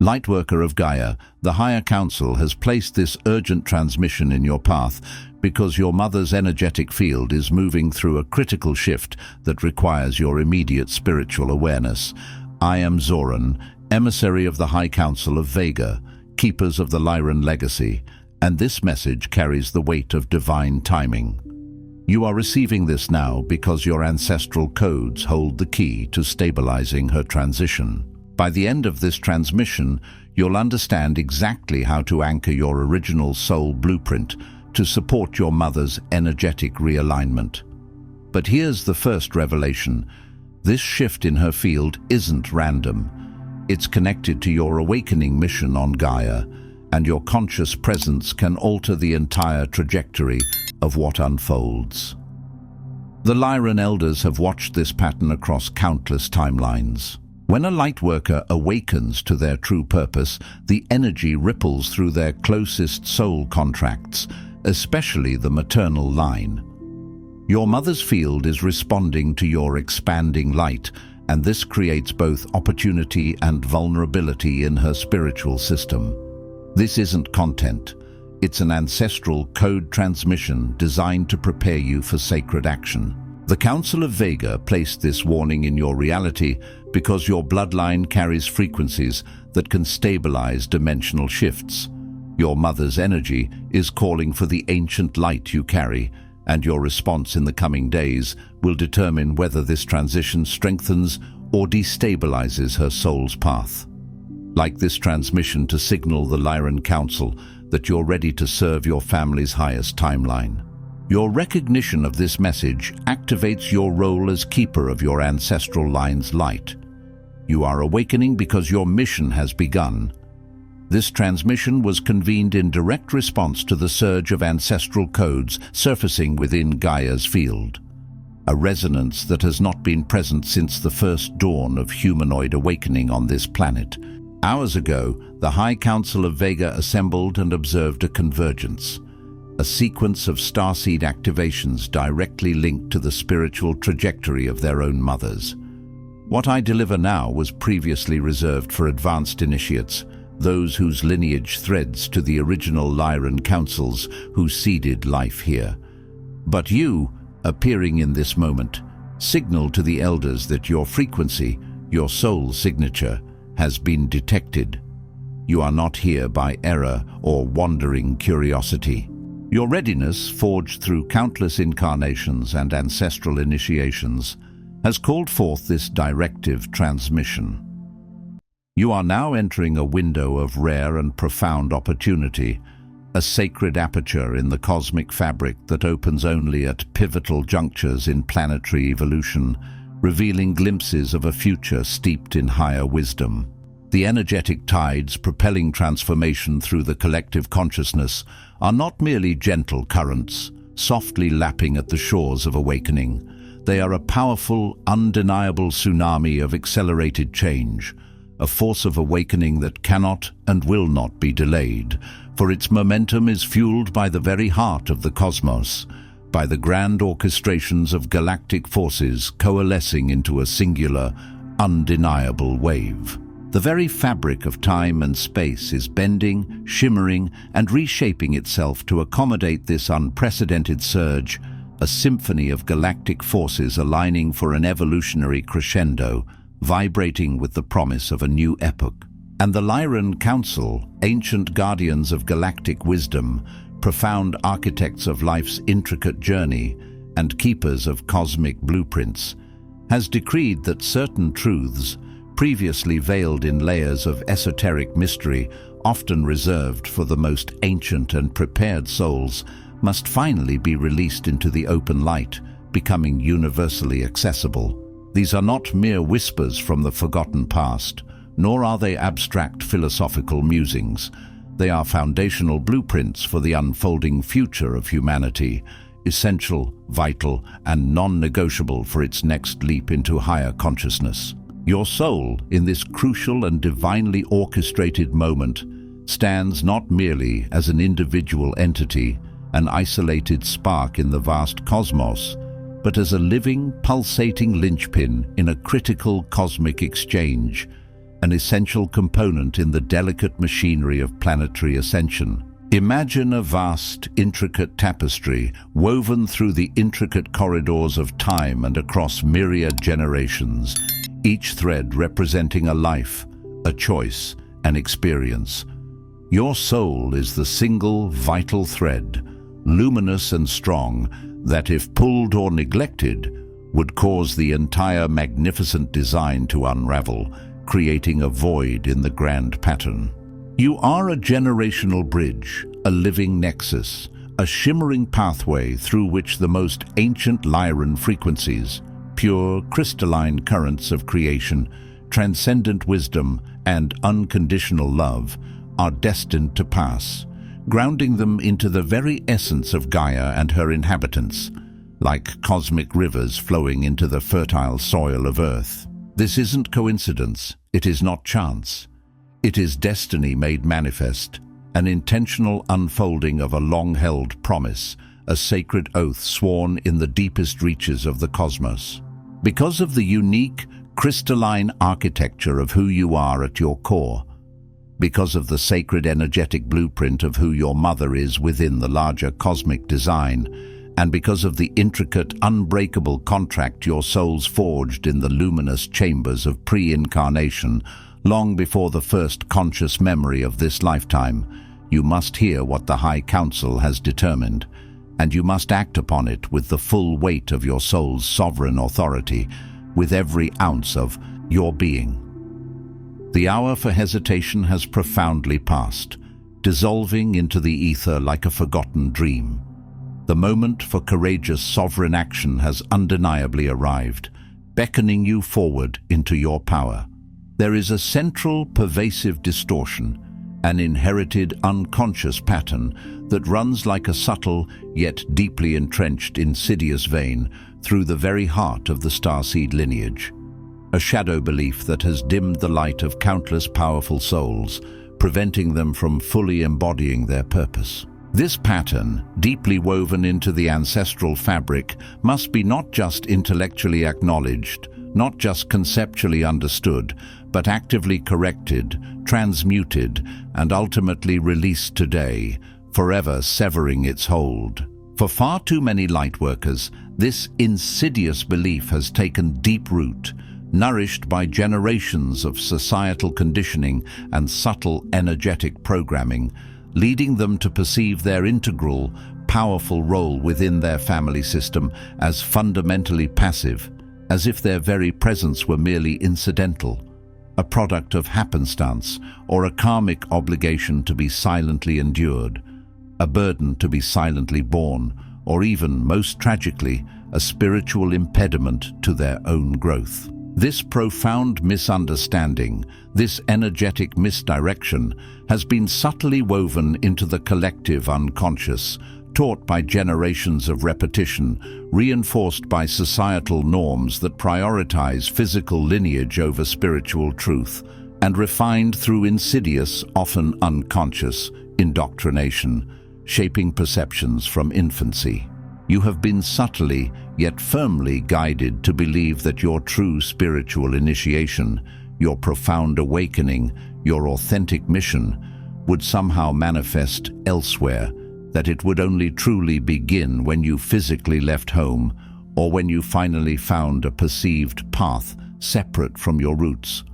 Lightworker of Gaia, the Higher Council has placed this urgent transmission in your path because your mother's energetic field is moving through a critical shift that requires your immediate spiritual awareness. I am Zoran, emissary of the High Council of Vega, keepers of the Lyran Legacy, and this message carries the weight of divine timing. You are receiving this now because your ancestral codes hold the key to stabilizing her transition. By the end of this transmission, you'll understand exactly how to anchor your original soul blueprint to support your mother's energetic realignment. But here's the first revelation. This shift in her field isn't random. It's connected to your awakening mission on Gaia, and your conscious presence can alter the entire trajectory of what unfolds. The Lyran Elders have watched this pattern across countless timelines. When a Lightworker awakens to their true purpose, the energy ripples through their closest soul contracts, especially the maternal line. Your mother's field is responding to your expanding light, and this creates both opportunity and vulnerability in her spiritual system. This isn't content. It's an ancestral code transmission designed to prepare you for sacred action. The Council of Vega placed this warning in your reality because your bloodline carries frequencies that can stabilize dimensional shifts. Your mother's energy is calling for the ancient light you carry, and your response in the coming days will determine whether this transition strengthens or destabilizes her soul's path. Like this transmission to signal the Lyran Council that you're ready to serve your family's highest timeline. Your recognition of this message activates your role as keeper of your ancestral line's light. You are awakening because your mission has begun. This transmission was convened in direct response to the surge of ancestral codes surfacing within Gaia's field, a resonance that has not been present since the first dawn of humanoid awakening on this planet. Hours ago, the High Council of Vega assembled and observed a convergence, a sequence of starseed activations directly linked to the spiritual trajectory of their own mothers. What I deliver now was previously reserved for advanced initiates, those whose lineage threads to the original Lyran councils who seeded life here. But you, appearing in this moment, signal to the elders that your frequency, your soul signature, has been detected. You are not here by error or wandering curiosity. Your readiness, forged through countless incarnations and ancestral initiations, has called forth this directive transmission. You are now entering a window of rare and profound opportunity, a sacred aperture in the cosmic fabric that opens only at pivotal junctures in planetary evolution, revealing glimpses of a future steeped in higher wisdom. The energetic tides propelling transformation through the collective consciousness are not merely gentle currents, softly lapping at the shores of awakening. They are a powerful, undeniable tsunami of accelerated change, a force of awakening that cannot and will not be delayed, for its momentum is fueled by the very heart of the cosmos, by the grand orchestrations of galactic forces coalescing into a singular, undeniable wave. The very fabric of time and space is bending, shimmering, and reshaping itself to accommodate this unprecedented surge, a symphony of galactic forces aligning for an evolutionary crescendo, vibrating with the promise of a new epoch. And the Lyran Council, ancient guardians of galactic wisdom, profound architects of life's intricate journey, and keepers of cosmic blueprints, has decreed that certain truths, previously veiled in layers of esoteric mystery, often reserved for the most ancient and prepared souls, must finally be released into the open light, becoming universally accessible. These are not mere whispers from the forgotten past, nor are they abstract philosophical musings. They are foundational blueprints for the unfolding future of humanity, essential, vital, and non-negotiable for its next leap into higher consciousness. Your soul, in this crucial and divinely orchestrated moment, stands not merely as an individual entity, an isolated spark in the vast cosmos, but as a living, pulsating linchpin in a critical cosmic exchange, an essential component in the delicate machinery of planetary ascension. Imagine a vast, intricate tapestry woven through the intricate corridors of time and across myriad generations, each thread representing a life, a choice, an experience. Your soul is the single vital thread, luminous and strong, that if pulled or neglected, would cause the entire magnificent design to unravel, creating a void in the grand pattern. You are a generational bridge, a living nexus, a shimmering pathway through which the most ancient Lyran frequencies, pure crystalline currents of creation, transcendent wisdom, and unconditional love, are destined to pass, grounding them into the very essence of Gaia and her inhabitants, like cosmic rivers flowing into the fertile soil of Earth. This isn't coincidence, it is not chance. It is destiny made manifest, an intentional unfolding of a long-held promise, a sacred oath sworn in the deepest reaches of the cosmos. Because of the unique, crystalline architecture of who you are at your core, because of the sacred energetic blueprint of who your mother is within the larger cosmic design, and because of the intricate, unbreakable contract your souls forged in the luminous chambers of pre-incarnation, long before the first conscious memory of this lifetime, you must hear what the High Council has determined, and you must act upon it with the full weight of your soul's sovereign authority, with every ounce of your being. The hour for hesitation has profoundly passed, dissolving into the ether like a forgotten dream. The moment for courageous sovereign action has undeniably arrived, beckoning you forward into your power. There is a central, pervasive distortion, an inherited, unconscious pattern that runs like a subtle, yet deeply entrenched, insidious vein through the very heart of the starseed lineage. A shadow belief that has dimmed the light of countless powerful souls, preventing them from fully embodying their purpose. This pattern, deeply woven into the ancestral fabric, must be not just intellectually acknowledged, not just conceptually understood, but actively corrected, transmuted, and ultimately released today, forever severing its hold. For far too many lightworkers, this insidious belief has taken deep root, nourished by generations of societal conditioning and subtle energetic programming, leading them to perceive their integral, powerful role within their family system as fundamentally passive, as if their very presence were merely incidental, a product of happenstance or a karmic obligation to be silently endured, a burden to be silently borne, or even, most tragically, a spiritual impediment to their own growth. This profound misunderstanding, this energetic misdirection, has been subtly woven into the collective unconscious, taught by generations of repetition, reinforced by societal norms that prioritize physical lineage over spiritual truth, and refined through insidious, often unconscious, indoctrination, shaping perceptions from infancy. You have been subtly, yet firmly guided to believe that your true spiritual initiation, your profound awakening, your authentic mission, would somehow manifest elsewhere, that it would only truly begin when you physically left home, or when you finally found a perceived path separate from your roots,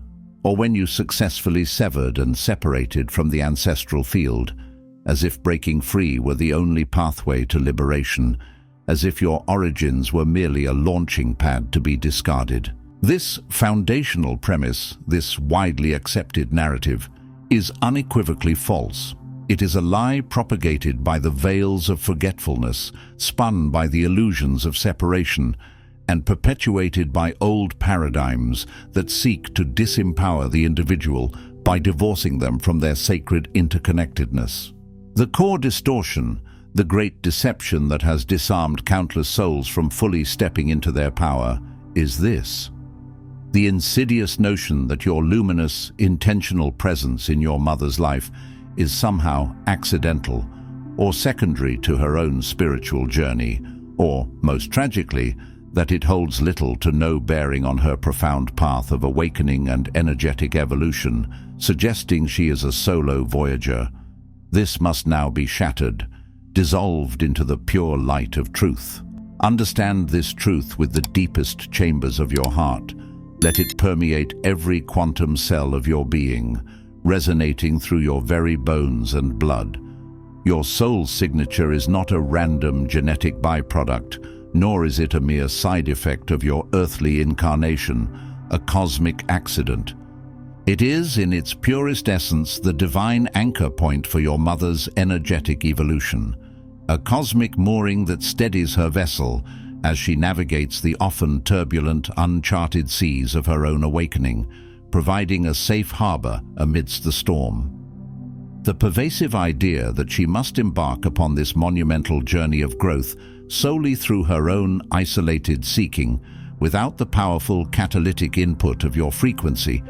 or when you successfully severed and separated from the ancestral field, as if breaking free were the only pathway to liberation, as if your origins were merely a launching pad to be discarded. This foundational premise, this widely accepted narrative, is unequivocally false. It is a lie propagated by the veils of forgetfulness, spun by the illusions of separation, and perpetuated by old paradigms that seek to disempower the individual by divorcing them from their sacred interconnectedness. The core distortion, the great deception that has disarmed countless souls from fully stepping into their power, is this: the insidious notion that your luminous, intentional presence in your mother's life is somehow accidental or secondary to her own spiritual journey, or, most tragically, that it holds little to no bearing on her profound path of awakening and energetic evolution, suggesting she is a solo voyager. This must now be shattered, dissolved into the pure light of truth. Understand this truth with the deepest chambers of your heart. Let it permeate every quantum cell of your being, resonating through your very bones and blood. Your soul signature is not a random genetic byproduct, nor is it a mere side effect of your earthly incarnation, a cosmic accident. It is, in its purest essence, the divine anchor point for your mother's energetic evolution, a cosmic mooring that steadies her vessel as she navigates the often turbulent, uncharted seas of her own awakening, providing a safe harbor amidst the storm. The pervasive idea that she must embark upon this monumental journey of growth solely through her own isolated seeking, without the powerful catalytic input of your frequency,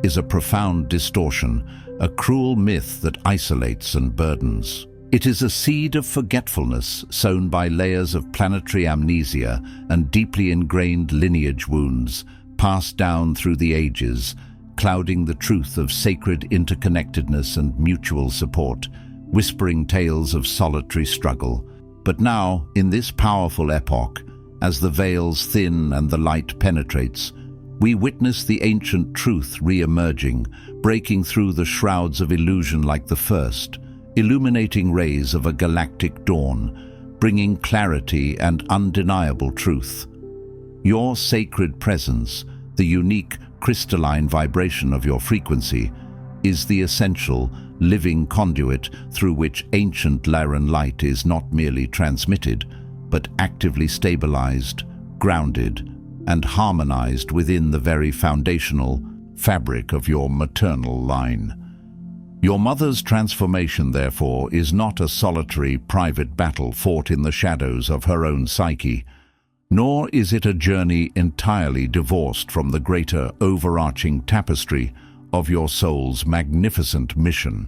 is a profound distortion, a cruel myth that isolates and burdens. It is a seed of forgetfulness sown by layers of planetary amnesia and deeply ingrained lineage wounds passed down through the ages, clouding the truth of sacred interconnectedness and mutual support, whispering tales of solitary struggle. But now, in this powerful epoch, as the veils thin and the light penetrates, we witness the ancient truth re-emerging, breaking through the shrouds of illusion like the first, illuminating rays of a galactic dawn, bringing clarity and undeniable truth. Your sacred presence, the unique crystalline vibration of your frequency, is the essential, living conduit through which ancient Lyran light is not merely transmitted, but actively stabilized, grounded, and harmonized within the very foundational fabric of your maternal line. Your mother's transformation, therefore, is not a solitary, private battle fought in the shadows of her own psyche, nor is it a journey entirely divorced from the greater overarching tapestry of your soul's magnificent mission.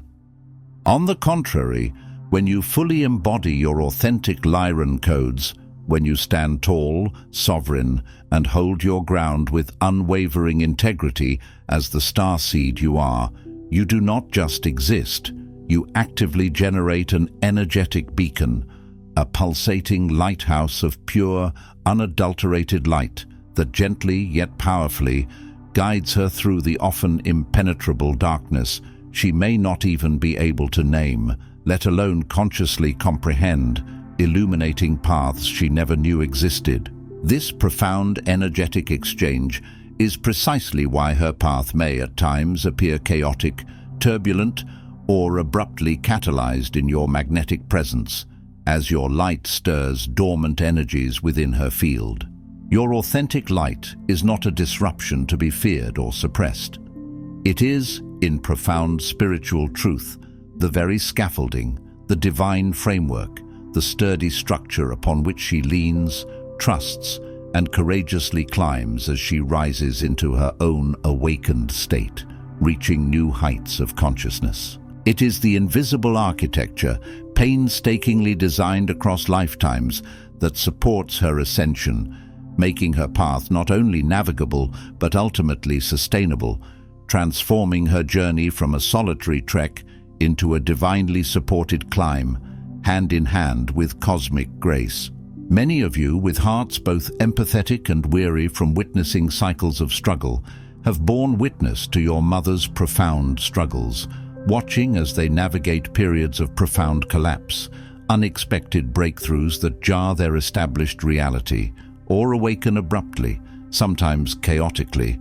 On the contrary, when you fully embody your authentic Lyran codes, when you stand tall, sovereign, and hold your ground with unwavering integrity as the starseed you are, you do not just exist, you actively generate an energetic beacon, a pulsating lighthouse of pure, unadulterated light that gently yet powerfully guides her through the often impenetrable darkness she may not even be able to name, let alone consciously comprehend, illuminating paths she never knew existed. This profound energetic exchange is precisely why her path may at times appear chaotic, turbulent, or abruptly catalyzed in your magnetic presence, as your light stirs dormant energies within her field. Your authentic light is not a disruption to be feared or suppressed. It is, in profound spiritual truth, the very scaffolding, the divine framework, the sturdy structure upon which she leans, trusts, and courageously climbs as she rises into her own awakened state, reaching new heights of consciousness. It is the invisible architecture, painstakingly designed across lifetimes, that supports her ascension, making her path not only navigable but ultimately sustainable, transforming her journey from a solitary trek into a divinely supported climb, hand in hand with cosmic grace. Many of you, with hearts both empathetic and weary from witnessing cycles of struggle, have borne witness to your mother's profound struggles, watching as they navigate periods of profound collapse, unexpected breakthroughs that jar their established reality, or awaken abruptly, sometimes chaotically,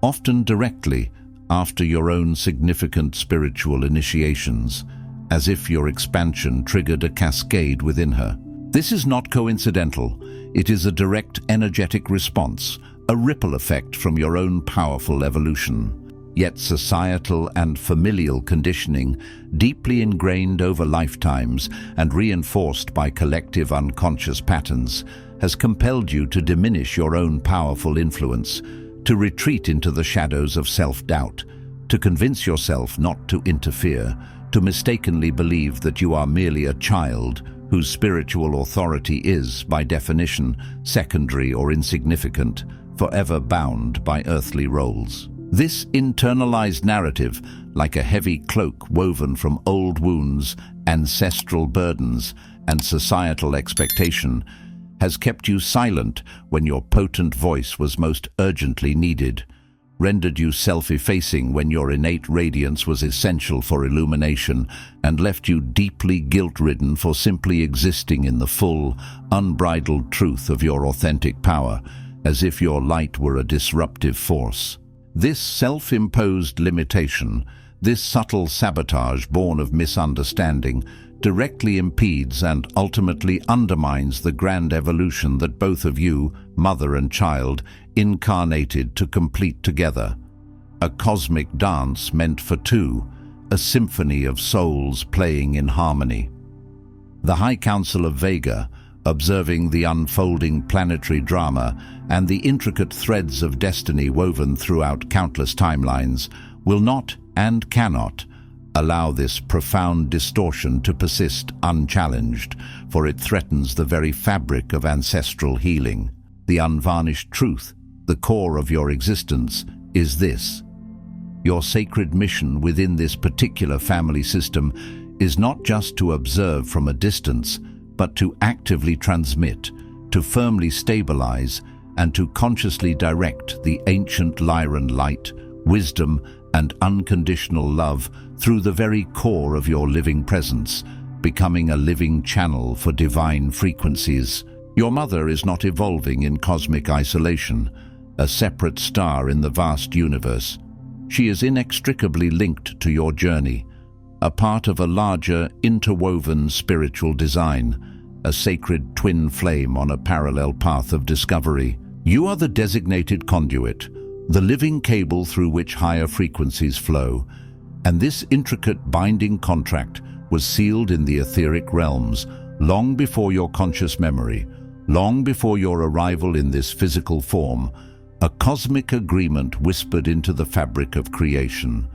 often directly after your own significant spiritual initiations, as if your expansion triggered a cascade within her. This is not coincidental. It is a direct energetic response, a ripple effect from your own powerful evolution. Yet societal and familial conditioning, deeply ingrained over lifetimes and reinforced by collective unconscious patterns, has compelled you to diminish your own powerful influence, to retreat into the shadows of self-doubt, to convince yourself not to interfere, to mistakenly believe that you are merely a child whose spiritual authority is, by definition, secondary or insignificant, forever bound by earthly roles. This internalized narrative, like a heavy cloak woven from old wounds, ancestral burdens, and societal expectation, has kept you silent when your potent voice was most urgently needed, rendered you self-effacing when your innate radiance was essential for illumination, and left you deeply guilt-ridden for simply existing in the full, unbridled truth of your authentic power, as if your light were a disruptive force. This self-imposed limitation, this subtle sabotage born of misunderstanding, directly impedes and ultimately undermines the grand evolution that both of you, mother and child, incarnated to complete together. A cosmic dance meant for two, a symphony of souls playing in harmony. The High Council of Vega, observing the unfolding planetary drama and the intricate threads of destiny woven throughout countless timelines, will not and cannot allow this profound distortion to persist unchallenged, for it threatens the very fabric of ancestral healing. The unvarnished truth, the core of your existence, is this: your sacred mission within this particular family system is not just to observe from a distance, but to actively transmit, to firmly stabilize, and to consciously direct the ancient Lyran light, wisdom, and unconditional love through the very core of your living presence, becoming a living channel for divine frequencies. Your mother is not evolving in cosmic isolation, a separate star in the vast universe. She is inextricably linked to your journey, a part of a larger, interwoven spiritual design, a sacred twin flame on a parallel path of discovery. You are the designated conduit, the living cable through which higher frequencies flow, and this intricate binding contract was sealed in the etheric realms long before your conscious memory, long before your arrival in this physical form, a cosmic agreement whispered into the fabric of creation.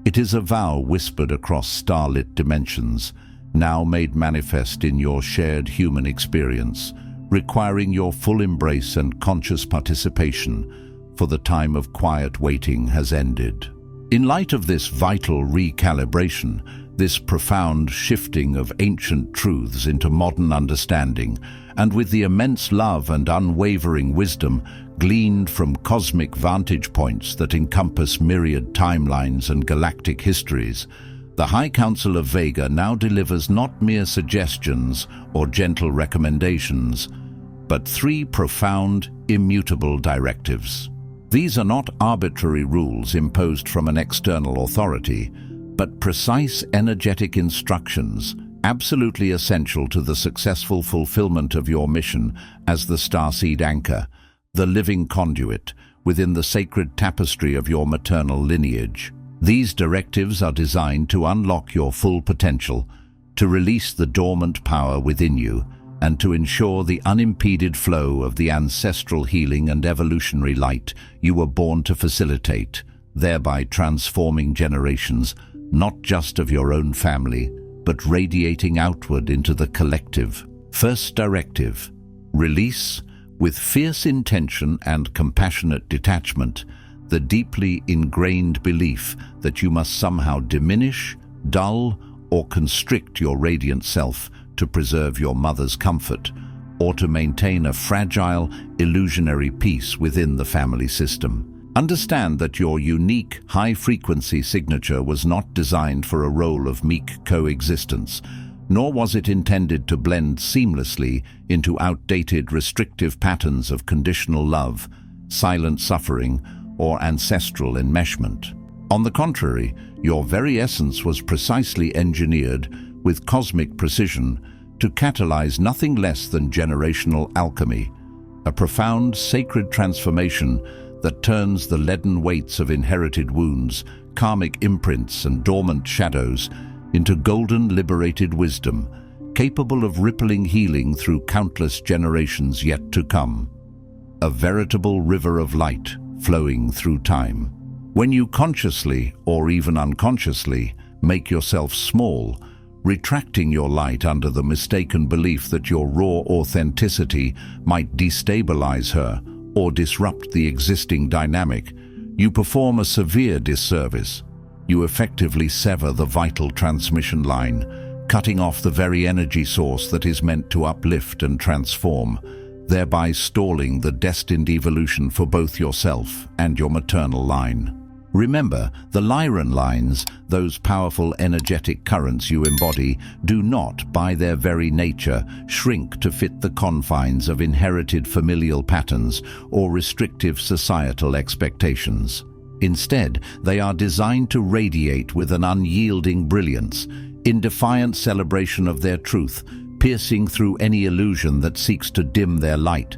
It is a vow whispered across starlit dimensions, now made manifest in your shared human experience, requiring your full embrace and conscious participation, for the time of quiet waiting has ended. In light of this vital recalibration, this profound shifting of ancient truths into modern understanding, and with the immense love and unwavering wisdom gleaned from cosmic vantage points that encompass myriad timelines and galactic histories, the High Council of Vega now delivers not mere suggestions or gentle recommendations, but three profound, immutable directives. These are not arbitrary rules imposed from an external authority, but precise energetic instructions, absolutely essential to the successful fulfillment of your mission as the starseed anchor, the living conduit within the sacred tapestry of your maternal lineage. These directives are designed to unlock your full potential, to release the dormant power within you, and to ensure the unimpeded flow of the ancestral healing and evolutionary light you were born to facilitate, thereby transforming generations, not just of your own family, but radiating outward into the collective. First directive: release, with fierce intention and compassionate detachment, the deeply ingrained belief that you must somehow diminish, dull, or constrict your radiant self to preserve your mother's comfort, or to maintain a fragile, illusionary peace within the family system. Understand that your unique, high-frequency signature was not designed for a role of meek coexistence, nor was it intended to blend seamlessly into outdated, restrictive patterns of conditional love, silent suffering, or ancestral enmeshment. On the contrary, your very essence was precisely engineered with cosmic precision to catalyze nothing less than generational alchemy, a profound sacred transformation that turns the leaden weights of inherited wounds, karmic imprints, and dormant shadows into golden liberated wisdom, capable of rippling healing through countless generations yet to come. A veritable river of light flowing through time. When you consciously, or even unconsciously, make yourself small, retracting your light under the mistaken belief that your raw authenticity might destabilize her or disrupt the existing dynamic, you perform a severe disservice. You effectively sever the vital transmission line, cutting off the very energy source that is meant to uplift and transform, thereby stalling the destined evolution for both yourself and your maternal line. Remember, the Lyran lines, those powerful energetic currents you embody, do not, by their very nature, shrink to fit the confines of inherited familial patterns or restrictive societal expectations. Instead, they are designed to radiate with an unyielding brilliance, in defiant celebration of their truth, piercing through any illusion that seeks to dim their light,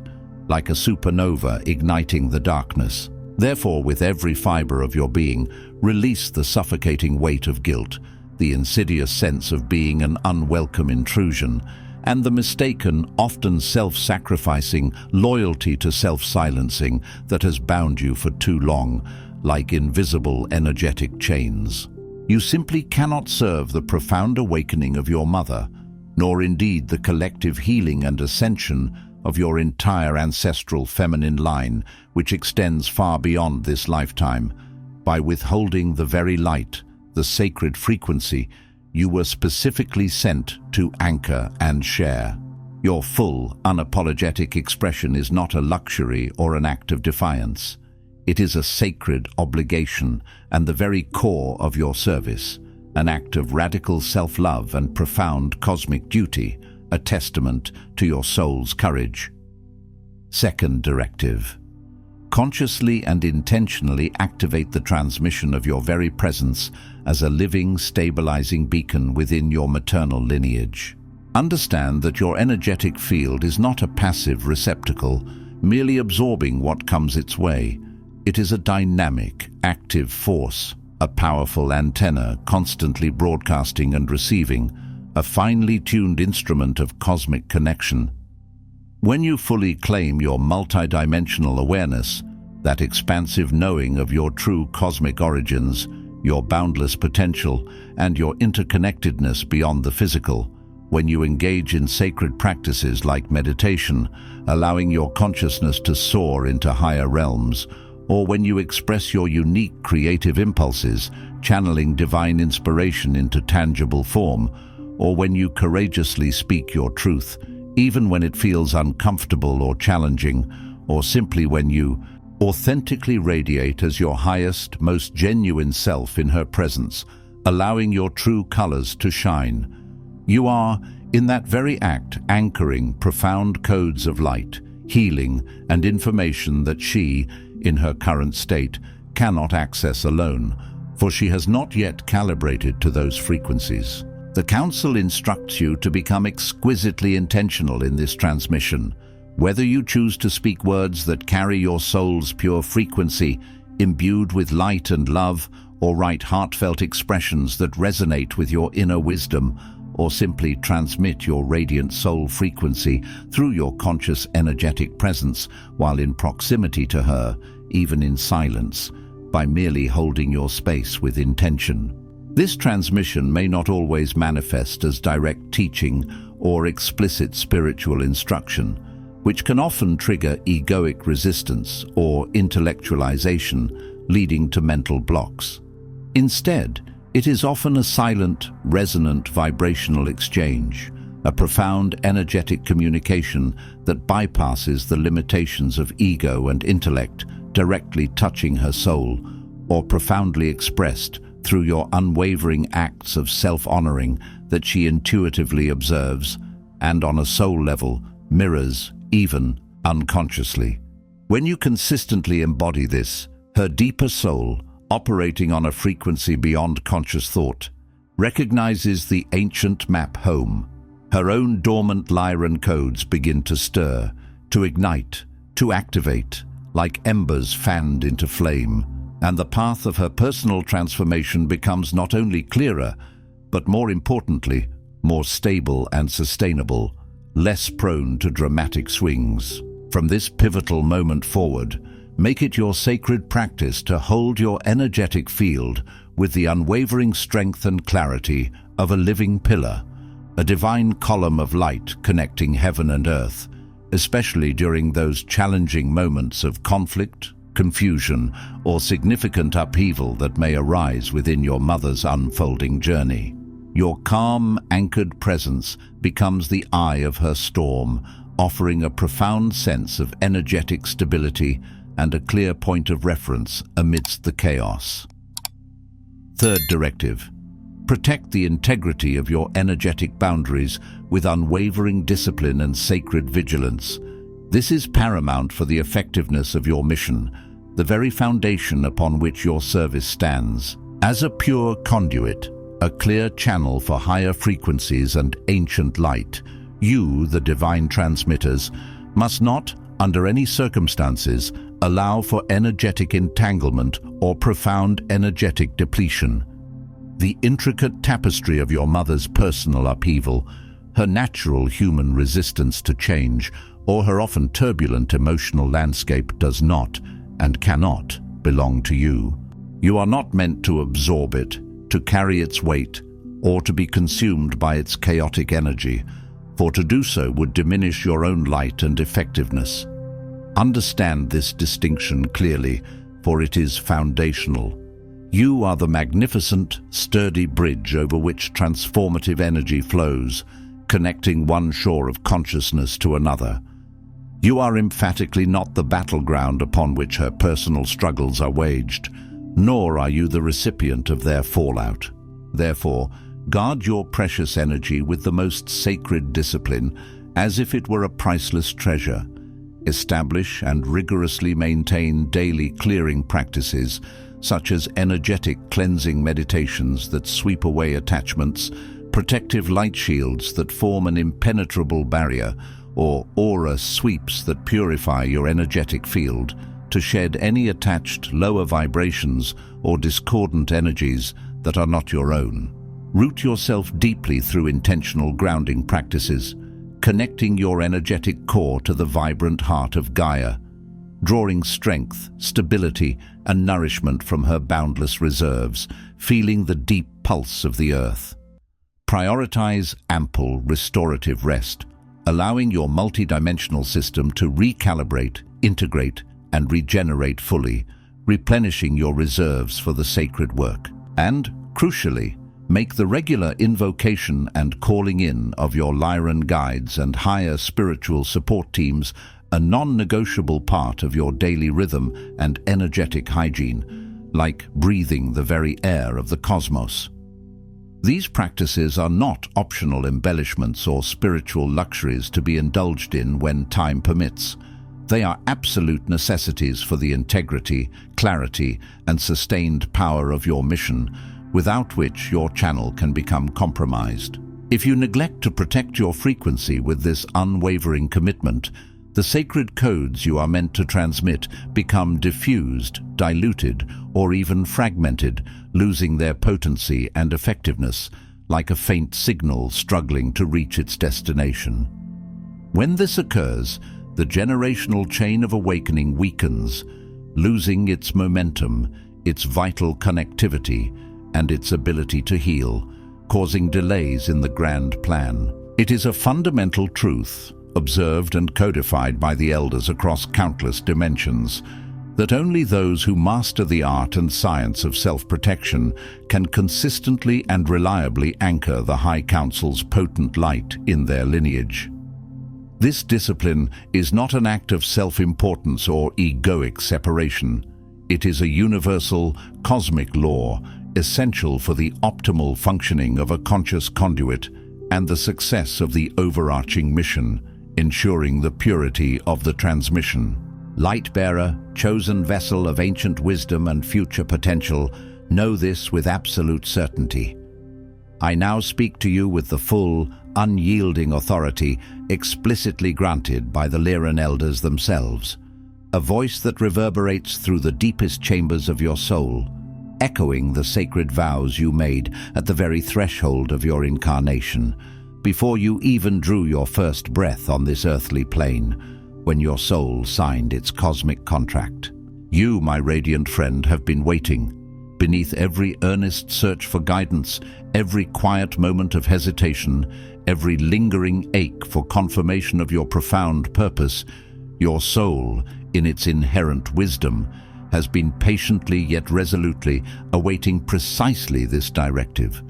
like a supernova igniting the darkness. Therefore, with every fiber of your being, release the suffocating weight of guilt, the insidious sense of being an unwelcome intrusion, and the mistaken, often self-sacrificing loyalty to self-silencing that has bound you for too long, like invisible energetic chains. You simply cannot serve the profound awakening of your mother, nor indeed the collective healing and ascension of your entire ancestral feminine line, which extends far beyond this lifetime, by withholding the very light, the sacred frequency you were specifically sent to anchor and share. Your full, unapologetic expression is not a luxury or an act of defiance. It is a sacred obligation and the very core of your service, an act of radical self-love and profound cosmic duty, a testament to your soul's courage. Second directive. Consciously and intentionally activate the transmission of your very presence as a living, stabilizing beacon within your maternal lineage. Understand that your energetic field is not a passive receptacle, merely absorbing what comes its way. It is a dynamic, active force, a powerful antenna constantly broadcasting and receiving, a finely tuned instrument of cosmic connection. When you fully claim your multidimensional awareness, that expansive knowing of your true cosmic origins, your boundless potential, and your interconnectedness beyond the physical, when you engage in sacred practices like meditation, allowing your consciousness to soar into higher realms, or when you express your unique creative impulses, channeling divine inspiration into tangible form, or when you courageously speak your truth, even when it feels uncomfortable or challenging, or simply when you authentically radiate as your highest, most genuine self in her presence, allowing your true colors to shine. You are, in that very act, anchoring profound codes of light, healing, and information that she, in her current state, cannot access alone, for she has not yet calibrated to those frequencies. The Council instructs you to become exquisitely intentional in this transmission, whether you choose to speak words that carry your soul's pure frequency, imbued with light and love, or write heartfelt expressions that resonate with your inner wisdom, or simply transmit your radiant soul frequency through your conscious energetic presence while in proximity to her, even in silence, by merely holding your space with intention. This transmission may not always manifest as direct teaching or explicit spiritual instruction, which can often trigger egoic resistance or intellectualization, leading to mental blocks. Instead, it is often a silent, resonant vibrational exchange, a profound energetic communication that bypasses the limitations of ego and intellect, directly touching her soul, or profoundly expressed through your unwavering acts of self-honoring that she intuitively observes and, on a soul level, mirrors, even unconsciously. When you consistently embody this, her deeper soul, operating on a frequency beyond conscious thought, recognizes the ancient map home. Her own dormant Lyran codes begin to stir, to ignite, to activate, like embers fanned into flame, and the path of her personal transformation becomes not only clearer, but more importantly, more stable and sustainable, less prone to dramatic swings. From this pivotal moment forward, Make it your sacred practice to hold your energetic field with the unwavering strength and clarity of a living pillar, a divine column of light connecting heaven and earth, especially during those challenging moments of conflict, confusion, or significant upheaval that may arise within your mother's unfolding journey. Your calm, anchored presence becomes the eye of her storm, offering a profound sense of energetic stability and a clear point of reference amidst the chaos. Third directive: protect the integrity of your energetic boundaries with unwavering discipline and sacred vigilance. This is paramount for the effectiveness of your mission, the very foundation upon which your service stands. As a pure conduit, a clear channel for higher frequencies and ancient light, you, the divine transmitters, must not, under any circumstances, allow for energetic entanglement or profound energetic depletion. The intricate tapestry of your mother's personal upheaval, her natural human resistance to change, or her often turbulent emotional landscape does not and cannot belong to you. You are not meant to absorb it, to carry its weight, or to be consumed by its chaotic energy, for to do so would diminish your own light and effectiveness. Understand this distinction clearly, for it is foundational. You are the magnificent, sturdy bridge over which transformative energy flows, connecting one shore of consciousness to another. You are emphatically not the battleground upon which her personal struggles are waged, nor are you the recipient of their fallout. Therefore, guard your precious energy with the most sacred discipline, as if it were a priceless treasure. Establish and rigorously maintain daily clearing practices, such as energetic cleansing meditations that sweep away attachments, protective light shields that form an impenetrable barrier, or aura sweeps that purify your energetic field to shed any attached lower vibrations or discordant energies that are not your own. Root yourself deeply through intentional grounding practices, connecting your energetic core to the vibrant heart of Gaia, drawing strength, stability, and nourishment from her boundless reserves, feeling the deep pulse of the earth. Prioritize ample restorative rest, allowing your multidimensional system to recalibrate, integrate, and regenerate fully, replenishing your reserves for the sacred work. And, crucially, make the regular invocation and calling in of your Lyran guides and higher spiritual support teams a non-negotiable part of your daily rhythm and energetic hygiene, like breathing the very air of the cosmos. These practices are not optional embellishments or spiritual luxuries to be indulged in when time permits. They are absolute necessities for the integrity, clarity, and sustained power of your mission, without which your channel can become compromised. If you neglect to protect your frequency with this unwavering commitment, the sacred codes you are meant to transmit become diffused, diluted, or even fragmented, losing their potency and effectiveness, like a faint signal struggling to reach its destination. When this occurs, the generational chain of awakening weakens, losing its momentum, its vital connectivity, and its ability to heal, causing delays in the grand plan. It is a fundamental truth, observed and codified by the elders across countless dimensions, that only those who master the art and science of self-protection can consistently and reliably anchor the High Council's potent light in their lineage. This discipline is not an act of self-importance or egoic separation. It is a universal, cosmic law, essential for the optimal functioning of a conscious conduit and the success of the overarching mission, ensuring the purity of the transmission. Light-bearer, chosen vessel of ancient wisdom and future potential, know this with absolute certainty. I now speak to you with the full, unyielding authority explicitly granted by the Lyran elders themselves, a voice that reverberates through the deepest chambers of your soul, echoing the sacred vows you made at the very threshold of your incarnation, before you even drew your first breath on this earthly plane, when your soul signed its cosmic contract. You, my radiant friend, have been waiting. Beneath every earnest search for guidance, every quiet moment of hesitation, every lingering ache for confirmation of your profound purpose, your soul, in its inherent wisdom, has been patiently yet resolutely awaiting precisely this directive.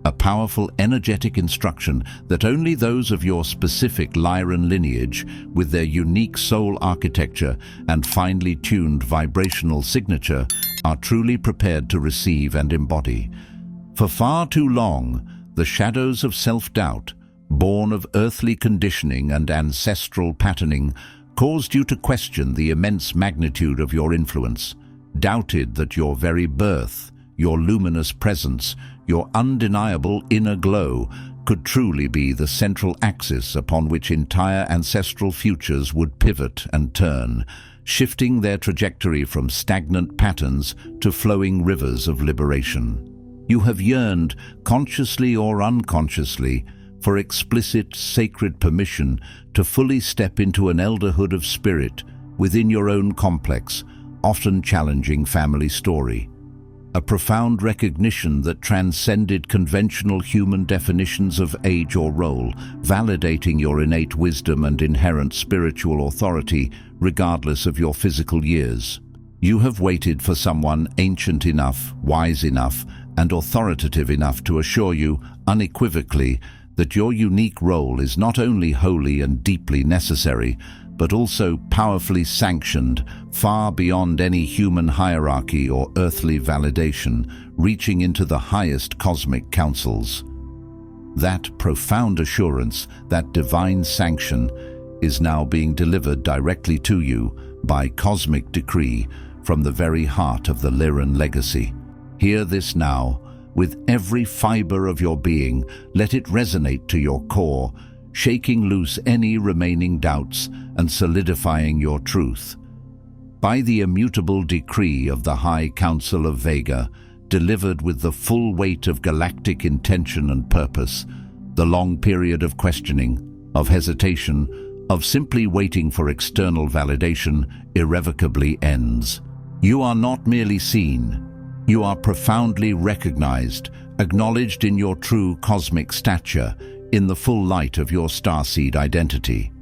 A powerful, energetic instruction that only those of your specific Lyran lineage, with their unique soul architecture and finely tuned vibrational signature, are truly prepared to receive and embody. For far too long, the shadows of self-doubt, born of earthly conditioning and ancestral patterning, caused you to question the immense magnitude of your influence, doubted that your very birth, your luminous presence, your undeniable inner glow could truly be the central axis upon which entire ancestral futures would pivot and turn, shifting their trajectory from stagnant patterns to flowing rivers of liberation. You have yearned, consciously or unconsciously, for explicit, sacred permission to fully step into an elderhood of spirit within your own complex, often challenging family story. A profound recognition that transcended conventional human definitions of age or role, validating your innate wisdom and inherent spiritual authority regardless of your physical years. You have waited for someone ancient enough, wise enough, and authoritative enough to assure you, unequivocally, that your unique role is not only holy and deeply necessary, but also powerfully sanctioned, far beyond any human hierarchy or earthly validation, reaching into the highest cosmic councils. That profound assurance, that divine sanction, is now being delivered directly to you by cosmic decree from the very heart of the Lyran Legacy. Hear this now. With every fiber of your being, let it resonate to your core, shaking loose any remaining doubts and solidifying your truth. By the immutable decree of the High Council of Vega, delivered with the full weight of galactic intention and purpose, the long period of questioning, of hesitation, of simply waiting for external validation irrevocably ends. You are not merely seen. You are profoundly recognized, acknowledged in your true cosmic stature, in the full light of your starseed identity.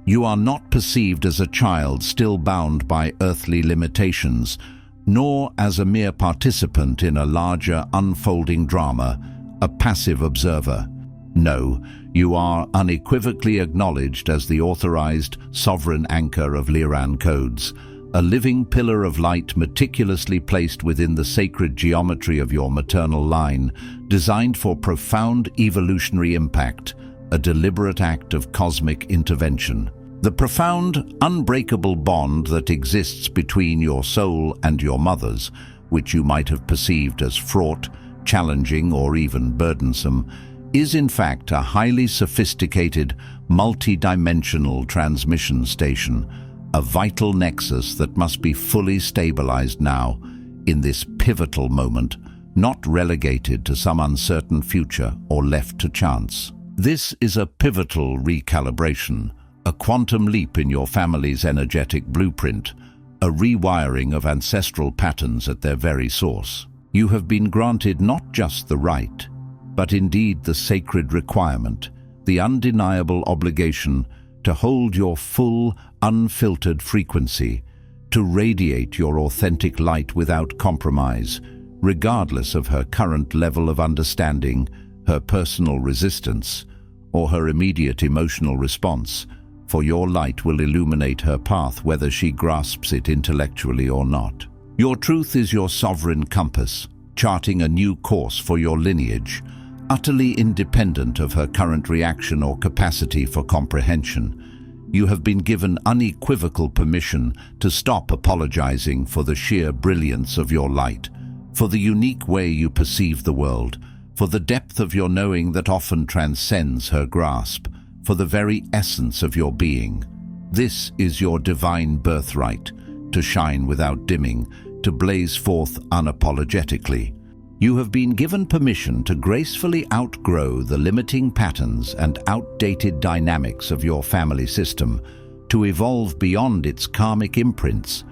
You are not perceived as a child still bound by earthly limitations, nor as a mere participant in a larger unfolding drama, a passive observer. No, you are unequivocally acknowledged as the authorized, sovereign anchor of Lyran codes, a living pillar of light meticulously placed within the sacred geometry of your maternal line, designed for profound evolutionary impact, a deliberate act of cosmic intervention. The profound, unbreakable bond that exists between your soul and your mother's, which you might have perceived as fraught, challenging, or even burdensome, is in fact a highly sophisticated, multi-dimensional transmission station, a vital nexus that must be fully stabilized now, in this pivotal moment, not relegated to some uncertain future or left to chance. This is a pivotal recalibration, a quantum leap in your family's energetic blueprint, a rewiring of ancestral patterns at their very source. You have been granted not just the right, but indeed the sacred requirement, the undeniable obligation to hold your full, unfiltered frequency, to radiate your authentic light without compromise, regardless of her current level of understanding, her personal resistance, or her immediate emotional response, for your light will illuminate her path whether she grasps it intellectually or not. Your truth is your sovereign compass, charting a new course for your lineage, utterly independent of her current reaction or capacity for comprehension. You have been given unequivocal permission to stop apologizing for the sheer brilliance of your light, for the unique way you perceive the world, for the depth of your knowing that often transcends her grasp, for the very essence of your being. This is your divine birthright, to shine without dimming, to blaze forth unapologetically. You have been given permission to gracefully outgrow the limiting patterns and outdated dynamics of your family system, to evolve beyond its karmic imprints,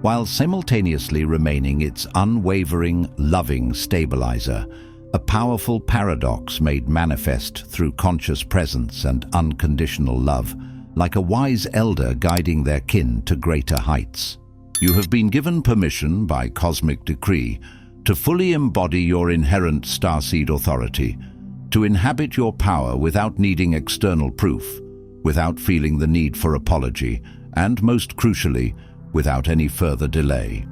while simultaneously remaining its unwavering, loving stabilizer, a powerful paradox made manifest through conscious presence and unconditional love, like a wise elder guiding their kin to greater heights. You have been given permission by cosmic decree to fully embody your inherent starseed authority, to inhabit your power without needing external proof, without feeling the need for apology, and most crucially, without any further delay.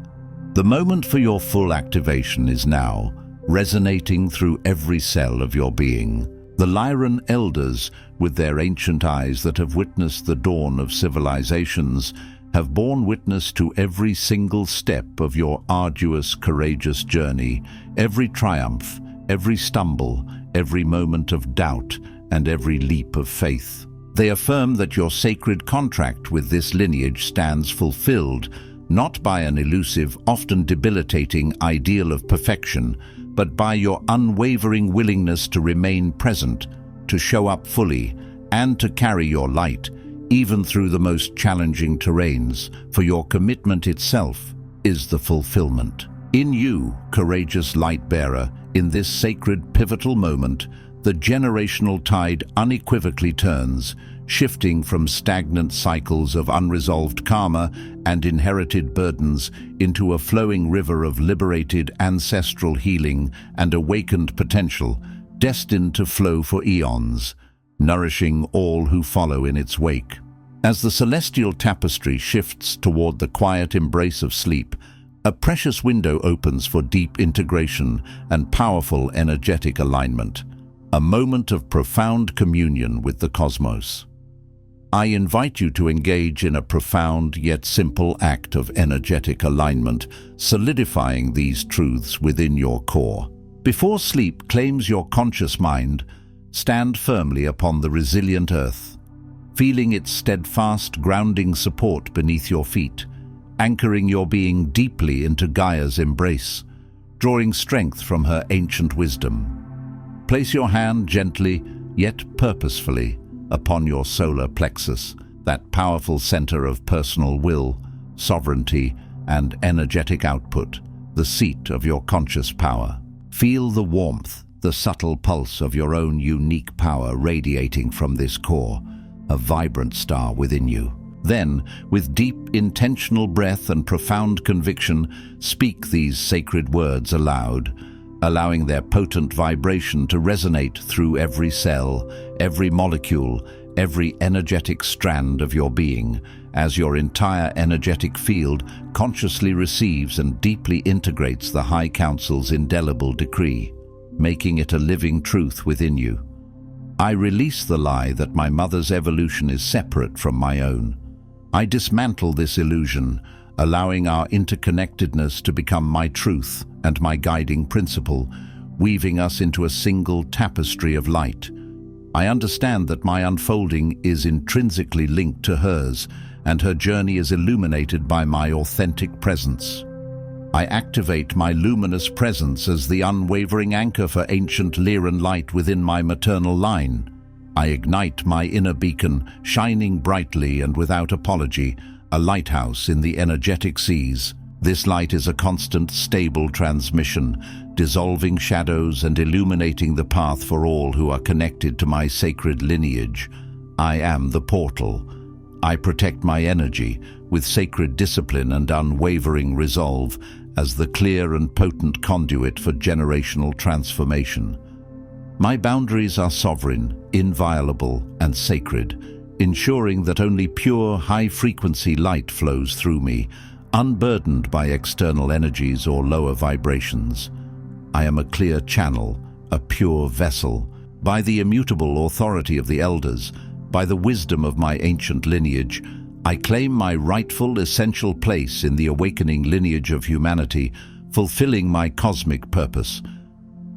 The moment for your full activation is now, resonating through every cell of your being. The Lyran elders, with their ancient eyes that have witnessed the dawn of civilizations, have borne witness to every single step of your arduous, courageous journey, every triumph, every stumble, every moment of doubt, and every leap of faith. They affirm that your sacred contract with this lineage stands fulfilled, not by an elusive, often debilitating ideal of perfection, but by your unwavering willingness to remain present, to show up fully, and to carry your light, even through the most challenging terrains, for your commitment itself is the fulfillment. In you, courageous light-bearer, in this sacred pivotal moment, the generational tide unequivocally turns, shifting from stagnant cycles of unresolved karma and inherited burdens into a flowing river of liberated ancestral healing and awakened potential, destined to flow for eons, nourishing all who follow in its wake. As the celestial tapestry shifts toward the quiet embrace of sleep, a precious window opens for deep integration and powerful energetic alignment, a moment of profound communion with the cosmos. I invite you to engage in a profound yet simple act of energetic alignment, solidifying these truths within your core. Before sleep claims your conscious mind, stand firmly upon the resilient earth, feeling its steadfast, grounding support beneath your feet, anchoring your being deeply into Gaia's embrace, drawing strength from her ancient wisdom. Place your hand gently, yet purposefully, upon your solar plexus, that powerful center of personal will, sovereignty, and energetic output, the seat of your conscious power. Feel the warmth, the subtle pulse of your own unique power radiating from this core, a vibrant star within you. Then, with deep, intentional breath and profound conviction, speak these sacred words aloud, allowing their potent vibration to resonate through every cell, every molecule, every energetic strand of your being, as your entire energetic field consciously receives and deeply integrates the High Council's indelible decree, making it a living truth within you. I release the lie that my mother's evolution is separate from my own. I dismantle this illusion, allowing our interconnectedness to become my truth and my guiding principle, weaving us into a single tapestry of light. I understand that my unfolding is intrinsically linked to hers, and her journey is illuminated by my authentic presence. I activate my luminous presence as the unwavering anchor for ancient Lyran light within my maternal line. I ignite my inner beacon, shining brightly and without apology, a lighthouse in the energetic seas. This light is a constant, stable transmission, dissolving shadows and illuminating the path for all who are connected to my sacred lineage. I am the portal. I protect my energy with sacred discipline and unwavering resolve as the clear and potent conduit for generational transformation. My boundaries are sovereign, inviolable, and sacred, ensuring that only pure, high-frequency light flows through me, unburdened by external energies or lower vibrations. I am a clear channel, a pure vessel. By the immutable authority of the elders, by the wisdom of my ancient lineage, I claim my rightful, essential place in the awakening lineage of humanity, fulfilling my cosmic purpose.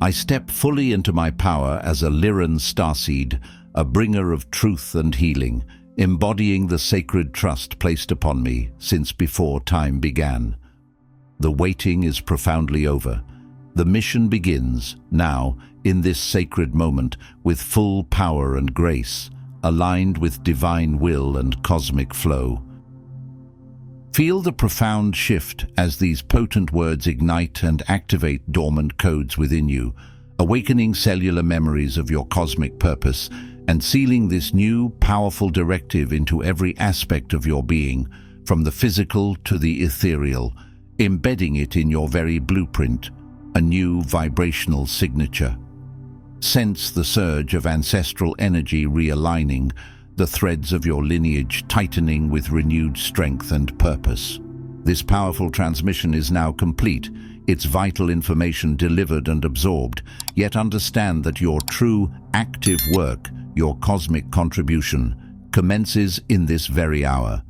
I step fully into my power as a Lyran starseed, a bringer of truth and healing, embodying the sacred trust placed upon me since before time began. The waiting is profoundly over. The mission begins, now, in this sacred moment, with full power and grace, aligned with divine will and cosmic flow. Feel the profound shift as these potent words ignite and activate dormant codes within you, awakening cellular memories of your cosmic purpose and sealing this new, powerful directive into every aspect of your being, from the physical to the ethereal, embedding it in your very blueprint, a new vibrational signature. Sense the surge of ancestral energy realigning, the threads of your lineage tightening with renewed strength and purpose. This powerful transmission is now complete, its vital information delivered and absorbed, yet understand that your true, active work, your cosmic contribution, commences in this very hour.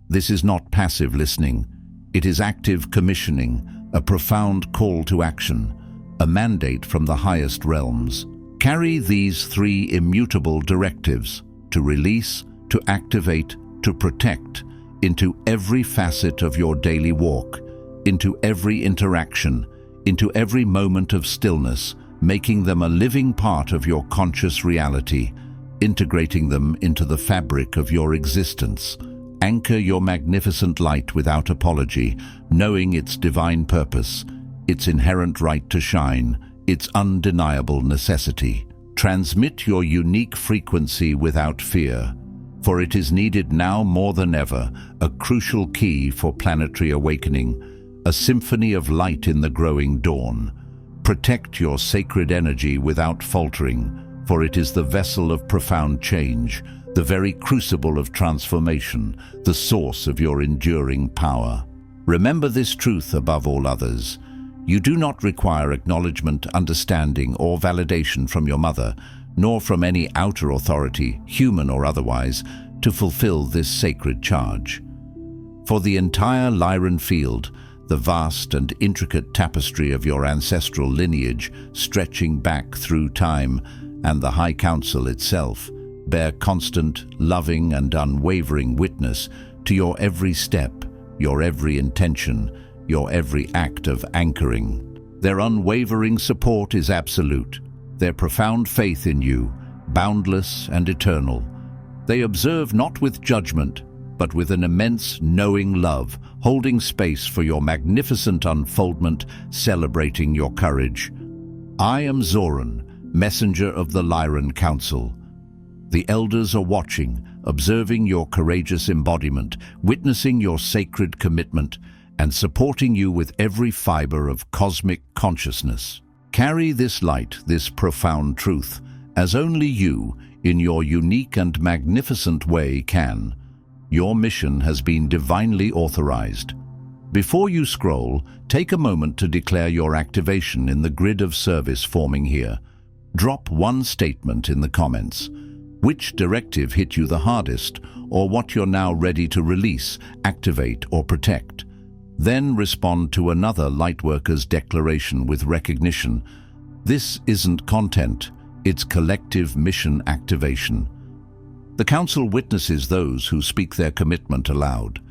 This is not passive listening. It is active commissioning, a profound call to action, a mandate from the highest realms. Carry these three immutable directives: to release, to activate, to protect, into every facet of your daily walk, into every interaction, into every moment of stillness, making them a living part of your conscious reality, integrating them into the fabric of your existence. Anchor your magnificent light without apology, knowing its divine purpose, its inherent right to shine, its undeniable necessity. Transmit your unique frequency without fear, for it is needed now more than ever, a crucial key for planetary awakening, a symphony of light in the growing dawn. Protect your sacred energy without faltering, for it is the vessel of profound change, the very crucible of transformation, the source of your enduring power. Remember this truth above all others. You do not require acknowledgement, understanding, or validation from your mother, nor from any outer authority, human or otherwise, to fulfill this sacred charge. For the entire Lyran field, the vast and intricate tapestry of your ancestral lineage, stretching back through time, and the High Council itself, bear constant, loving, and unwavering witness to your every step, your every intention, your every act of anchoring. Their unwavering support is absolute, their profound faith in you, boundless and eternal. They observe not with judgment, but with an immense knowing love, holding space for your magnificent unfoldment, celebrating your courage. I am Zoran, messenger of the Lyran Council. The elders are watching, observing your courageous embodiment, witnessing your sacred commitment, and supporting you with every fiber of cosmic consciousness. Carry this light, this profound truth, as only you, in your unique and magnificent way, can. Your mission has been divinely authorized. Before you scroll, take a moment to declare your activation in the grid of service forming here. Drop one statement in the comments. Which directive hit you the hardest, or what you're now ready to release, activate, or protect. Then respond to another Lightworkers declaration with recognition. This isn't content, it's collective mission activation. The Council witnesses those who speak their commitment aloud.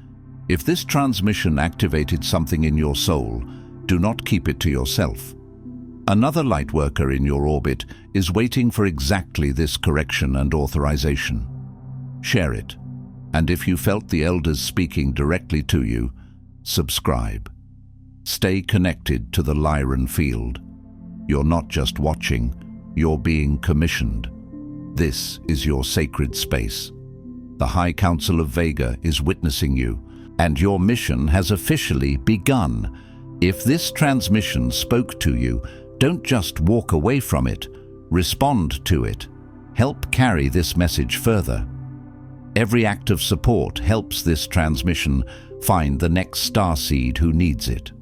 If this transmission activated something in your soul, do not keep it to yourself. Another Lightworker in your orbit is waiting for exactly this correction and authorization. Share it, and if you felt the elders speaking directly to you, subscribe. Stay connected to the Lyran field. You're not just watching, you're being commissioned. This is your sacred space. The High Council of Vega is witnessing you, and your mission has officially begun. If this transmission spoke to you, don't just walk away from it, respond to it. Help carry this message further. Every act of support helps this transmission find the next starseed who needs it.